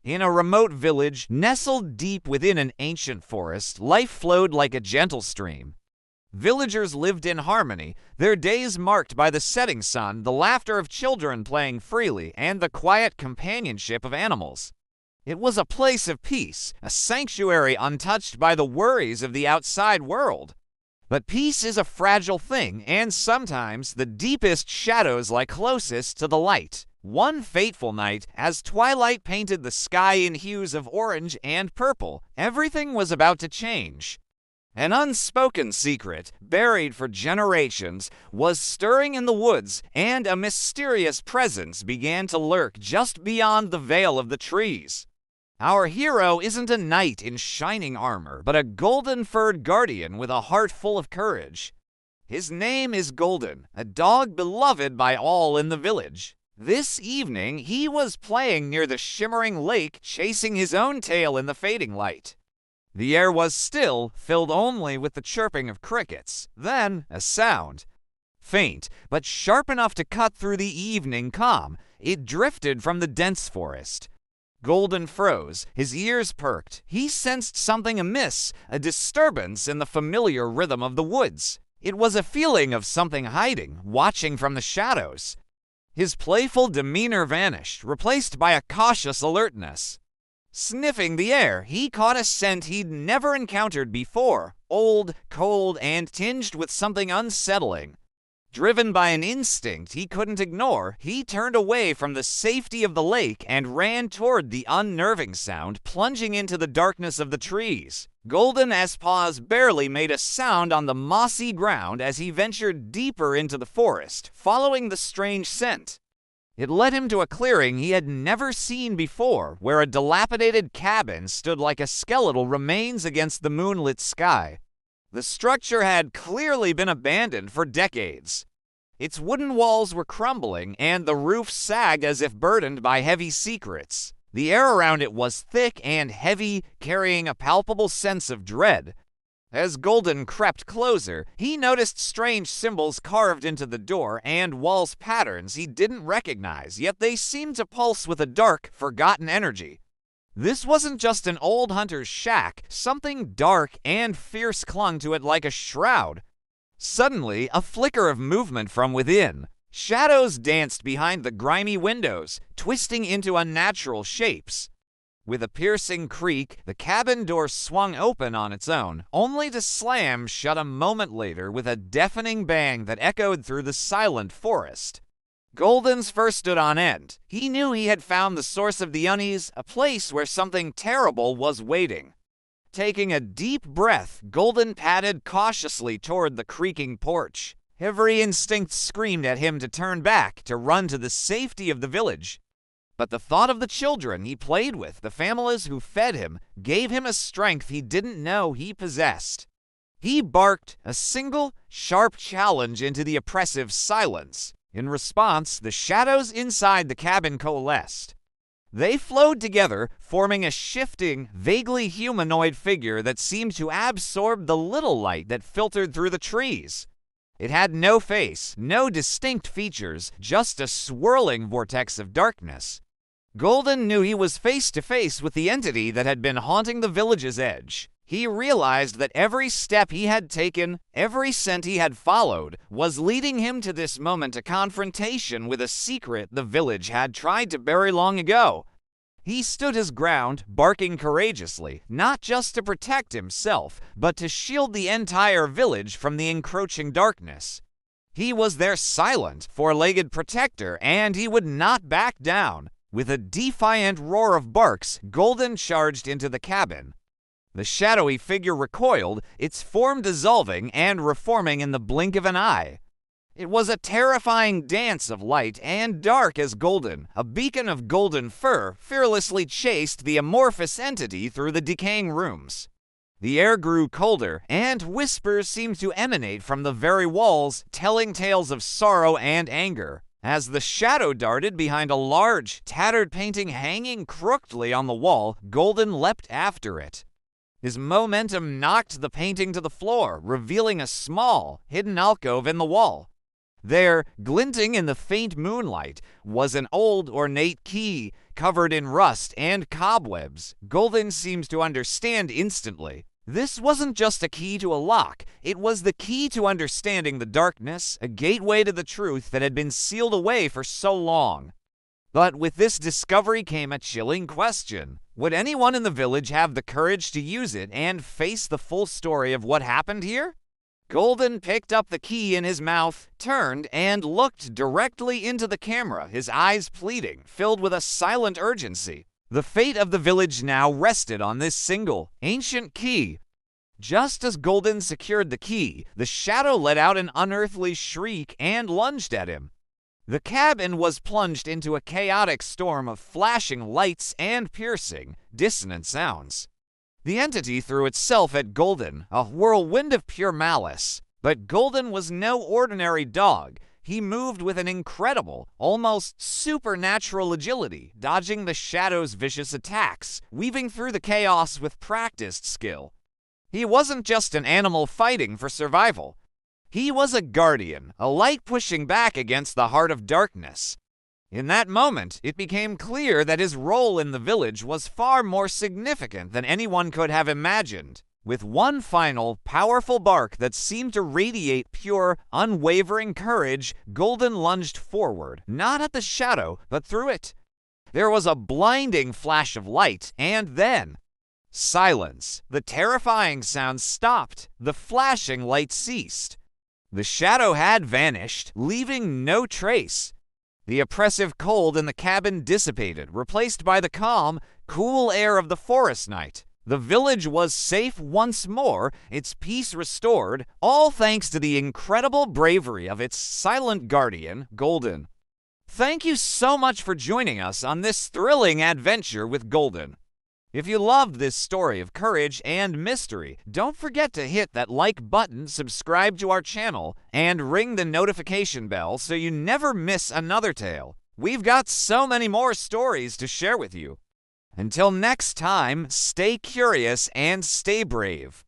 In a remote village, nestled deep within an ancient forest, life flowed like a gentle stream. Villagers lived in harmony, their days marked by the setting sun, the laughter of children playing freely, and the quiet companionship of animals. It was a place of peace, a sanctuary untouched by the worries of the outside world. But peace is a fragile thing, and sometimes the deepest shadows lie closest to the light. One fateful night, as twilight painted the sky in hues of orange and purple, everything was about to change. An unspoken secret, buried for generations, was stirring in the woods, and a mysterious presence began to lurk just beyond the veil of the trees. Our hero isn't a knight in shining armor, but a golden-furred guardian with a heart full of courage. His name is Golden, a dog beloved by all in the village. This evening, he was playing near the shimmering lake, chasing his own tail in the fading light. The air was still, filled only with the chirping of crickets. Then, a sound. Faint, but sharp enough to cut through the evening calm. It drifted from the dense forest. Golden froze, his ears perked. He sensed something amiss, a disturbance in the familiar rhythm of the woods. It was a feeling of something hiding, watching from the shadows. His playful demeanor vanished, replaced by a cautious alertness. Sniffing the air, he caught a scent he'd never encountered before, old, cold, and tinged with something unsettling. Driven by an instinct he couldn't ignore, he turned away from the safety of the lake and ran toward the unnerving sound, plunging into the darkness of the trees. Golden's paws barely made a sound on the mossy ground as he ventured deeper into the forest, following the strange scent. It led him to a clearing he had never seen before, where a dilapidated cabin stood like a skeletal remains against the moonlit sky. The structure had clearly been abandoned for decades. Its wooden walls were crumbling, and the roof sagged as if burdened by heavy secrets. The air around it was thick and heavy, carrying a palpable sense of dread. As Golden crept closer, he noticed strange symbols carved into the door and walls patterns he didn't recognize, yet they seemed to pulse with a dark, forgotten energy. This wasn't just an old hunter's shack. Something dark and fierce clung to it like a shroud. Suddenly, a flicker of movement from within. Shadows danced behind the grimy windows, twisting into unnatural shapes. With a piercing creak, the cabin door swung open on its own, only to slam shut a moment later with a deafening bang that echoed through the silent forest. Golden's fur stood on end. He knew he had found the source of the unease, a place where something terrible was waiting. Taking a deep breath, Golden padded cautiously toward the creaking porch. Every instinct screamed at him to turn back, to run to the safety of the village. But the thought of the children he played with, the families who fed him, gave him a strength he didn't know he possessed. He barked, a single, sharp challenge into the oppressive silence. In response, the shadows inside the cabin coalesced. They flowed together, forming a shifting, vaguely humanoid figure that seemed to absorb the little light that filtered through the trees. It had no face, no distinct features, just a swirling vortex of darkness. Golden knew he was face to face with the entity that had been haunting the village's edge. He realized that every step he had taken, every scent he had followed, was leading him to this moment, a confrontation with a secret the village had tried to bury long ago. He stood his ground, barking courageously, not just to protect himself, but to shield the entire village from the encroaching darkness. He was their silent, four-legged protector, and he would not back down. With a defiant roar of barks, Golden charged into the cabin. The shadowy figure recoiled, its form dissolving and reforming in the blink of an eye. It was a terrifying dance of light and dark as Golden, a beacon of golden fur, fearlessly chased the amorphous entity through the decaying rooms. The air grew colder, and whispers seemed to emanate from the very walls, telling tales of sorrow and anger. As the shadow darted behind a large, tattered painting hanging crookedly on the wall, Golden leapt after it. His momentum knocked the painting to the floor, revealing a small, hidden alcove in the wall. There, glinting in the faint moonlight, was an old ornate key covered in rust and cobwebs. Golden seems to understand instantly. This wasn't just a key to a lock, it was the key to understanding the darkness, a gateway to the truth that had been sealed away for so long. But with this discovery came a chilling question. Would anyone in the village have the courage to use it and face the full story of what happened here? Golden picked up the key in his mouth, turned, and looked directly into the camera, his eyes pleading, filled with a silent urgency. The fate of the village now rested on this single, ancient key. Just as Golden secured the key, the shadow let out an unearthly shriek and lunged at him. The cabin was plunged into a chaotic storm of flashing lights and piercing, dissonant sounds. The entity threw itself at Golden, a whirlwind of pure malice. But Golden was no ordinary dog. He moved with an incredible, almost supernatural agility, dodging the shadow's vicious attacks, weaving through the chaos with practiced skill. He wasn't just an animal fighting for survival. He was a guardian, a light pushing back against the heart of darkness. In that moment, it became clear that his role in the village was far more significant than anyone could have imagined. With one final, powerful bark that seemed to radiate pure, unwavering courage, Golden lunged forward, not at the shadow, but through it. There was a blinding flash of light, and then silence. The terrifying sound stopped. The flashing light ceased. The shadow had vanished, leaving no trace. The oppressive cold in the cabin dissipated, replaced by the calm, cool air of the forest night. The village was safe once more, its peace restored, all thanks to the incredible bravery of its silent guardian, Golden. Thank you so much for joining us on this thrilling adventure with Golden. If you loved this story of courage and mystery, don't forget to hit that like button, subscribe to our channel, and ring the notification bell so you never miss another tale. We've got so many more stories to share with you. Until next time, stay curious and stay brave.